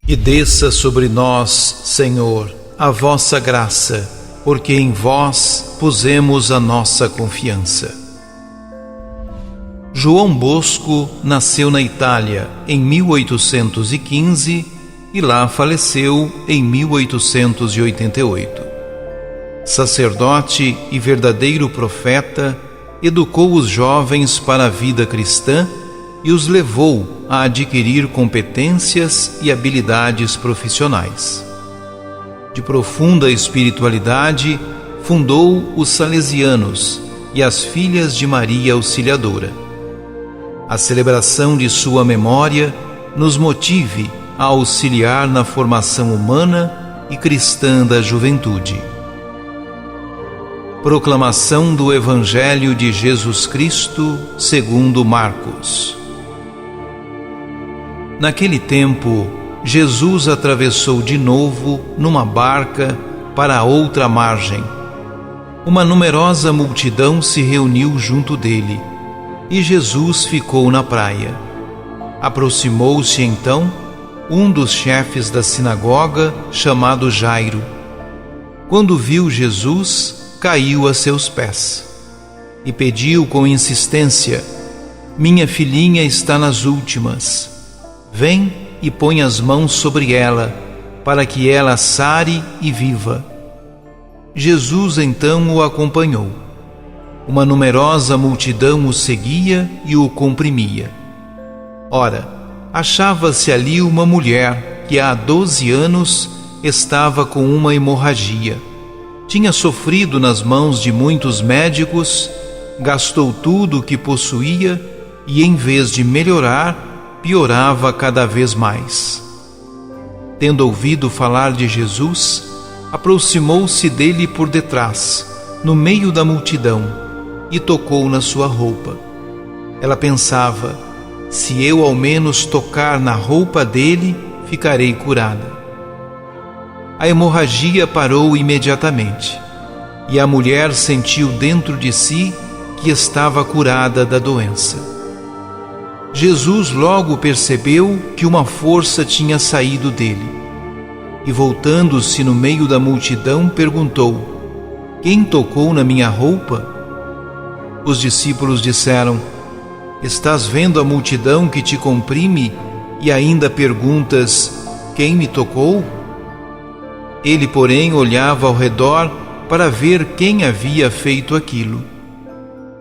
E desça sobre nós, Senhor, a vossa graça, porque em vós pusemos a nossa confiança. João Bosco nasceu na Itália em 1815 e lá faleceu em 1888. Sacerdote e verdadeiro profeta, educou os jovens para a vida cristã e os levou a adquirir competências e habilidades profissionais. De profunda espiritualidade, fundou os Salesianos e as Filhas de Maria Auxiliadora. A celebração de sua memória nos motive a auxiliar na formação humana e cristã da juventude. Proclamação do Evangelho de Jesus Cristo segundo Marcos. Naquele tempo, Jesus atravessou de novo numa barca para a outra margem. Uma numerosa multidão se reuniu junto dele, e Jesus ficou na praia. Aproximou-se então um dos chefes da sinagoga, chamado Jairo. Quando viu Jesus, caiu a seus pés e pediu com insistência: "Minha filhinha está nas últimas. Vem e põe as mãos sobre ela, para que ela sare e viva." Jesus então o acompanhou. Uma numerosa multidão o seguia e o comprimia. Ora, achava-se ali uma mulher que há 12 anos estava com uma hemorragia. Tinha sofrido nas mãos de muitos médicos, gastou tudo o que possuía e, em vez de melhorar, piorava cada vez mais. Tendo ouvido falar de Jesus, aproximou-se dele por detrás, no meio da multidão, e tocou na sua roupa. Ela pensava: "Se eu ao menos tocar na roupa dele, ficarei curada." A hemorragia parou imediatamente, e a mulher sentiu dentro de si que estava curada da doença. Jesus logo percebeu que uma força tinha saído dele, e voltando-se no meio da multidão, perguntou: "Quem tocou na minha roupa?" Os discípulos disseram: "Estás vendo a multidão que te comprime e ainda perguntas: quem me tocou?" Ele, porém, olhava ao redor para ver quem havia feito aquilo.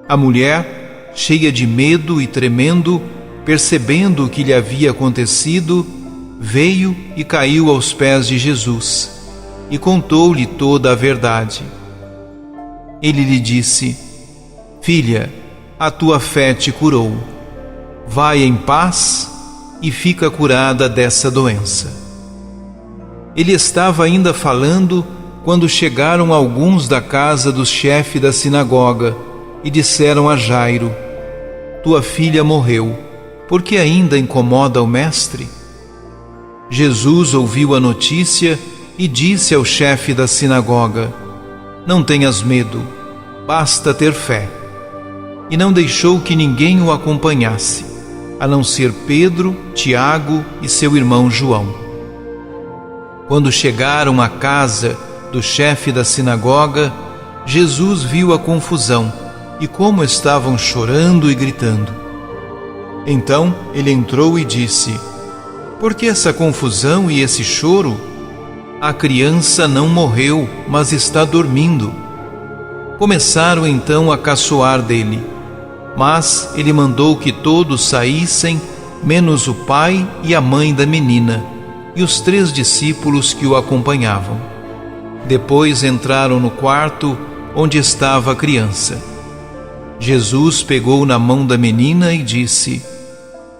A mulher, cheia de medo e tremendo, percebendo o que lhe havia acontecido, veio e caiu aos pés de Jesus e contou-lhe toda a verdade. Ele lhe disse: "Filha, a tua fé te curou. Vai em paz e fica curada dessa doença." Ele estava ainda falando quando chegaram alguns da casa do chefe da sinagoga e disseram a Jairo: "Tua filha morreu, por que ainda incomoda o mestre?" Jesus ouviu a notícia e disse ao chefe da sinagoga: "Não tenhas medo, basta ter fé." E não deixou que ninguém o acompanhasse, a não ser Pedro, Tiago e seu irmão João. Quando chegaram à casa do chefe da sinagoga, Jesus viu a confusão e como estavam chorando e gritando. Então ele entrou e disse: "Por que essa confusão e esse choro? A criança não morreu, mas está dormindo." Começaram então a caçoar dele, mas ele mandou que todos saíssem, menos o pai e a mãe da menina, e os 3 discípulos que o acompanhavam. Depois entraram no quarto onde estava a criança. Jesus pegou na mão da menina e disse: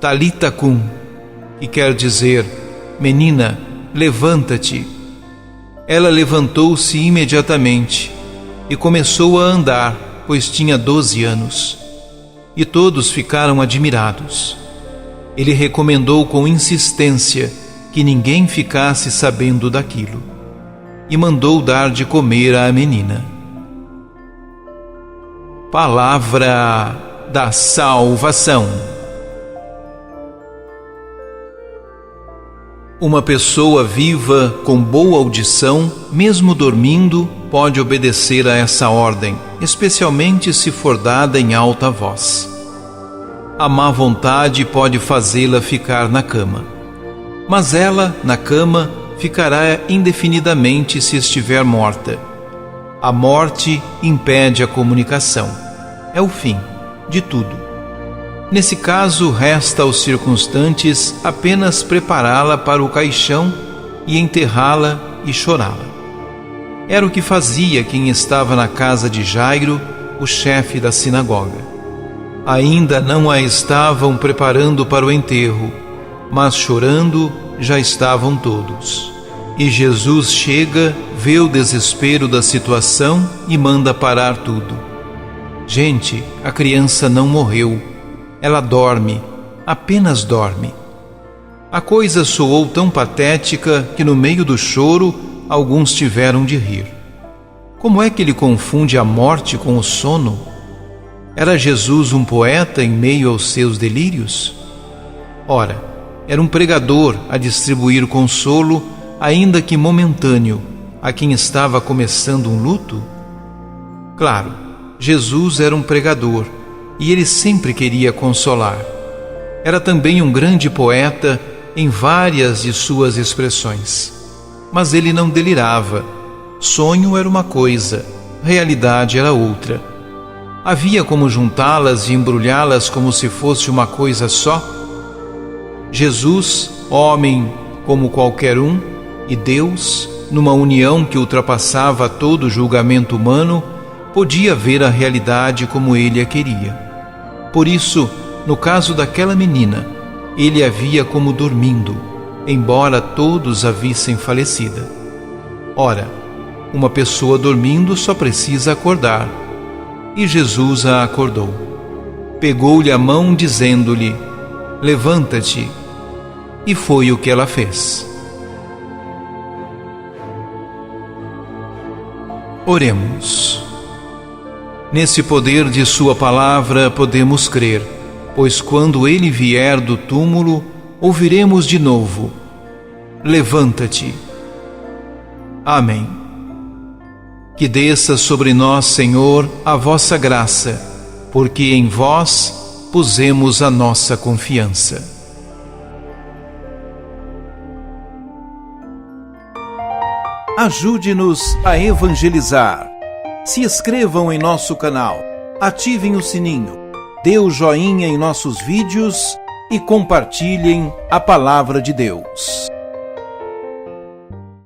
"Talita cum", que quer dizer: "Menina, levanta-te." Ela levantou-se imediatamente e começou a andar, pois tinha 12 anos. E todos ficaram admirados. Ele recomendou com insistência que ninguém ficasse sabendo daquilo, e mandou dar de comer à menina. Palavra da salvação. Uma pessoa viva, com boa audição, mesmo dormindo, pode obedecer a essa ordem, especialmente se for dada em alta voz. A má vontade pode fazê-la ficar na cama. Mas ela, na cama, ficará indefinidamente se estiver morta. A morte impede a comunicação. É o fim de tudo. Nesse caso, resta aos circunstantes apenas prepará-la para o caixão e enterrá-la e chorá-la. Era o que fazia quem estava na casa de Jairo, o chefe da sinagoga. Ainda não a estavam preparando para o enterro, mas chorando já estavam todos. E Jesus chega, vê o desespero da situação e manda parar tudo. Gente, a criança não morreu. Ela dorme, apenas dorme. A coisa soou tão patética que no meio do choro alguns tiveram de rir. Como é que ele confunde a morte com o sono? Era Jesus um poeta em meio aos seus delírios? Ora, era um pregador a distribuir consolo, ainda que momentâneo, a quem estava começando um luto? Claro, Jesus era um pregador, e ele sempre queria consolar. Era também um grande poeta em várias de suas expressões. Mas ele não delirava. Sonho era uma coisa, realidade era outra. Havia como juntá-las e embrulhá-las como se fosse uma coisa só? Jesus, homem como qualquer um, e Deus, numa união que ultrapassava todo julgamento humano, podia ver a realidade como ele a queria. Por isso, no caso daquela menina, ele a via como dormindo, embora todos a vissem falecida. Ora, uma pessoa dormindo só precisa acordar. E Jesus a acordou. Pegou-lhe a mão, dizendo-lhe: levanta-te. E foi o que ela fez. Oremos. Nesse poder de sua palavra podemos crer, pois quando ele vier do túmulo, ouviremos de novo: levanta-te. Amém. Que desça sobre nós, Senhor, a vossa graça, porque em vós pusemos a nossa confiança. Ajude-nos a evangelizar. Se inscrevam em nosso canal, ativem o sininho, dê o joinha em nossos vídeos e compartilhem a palavra de Deus.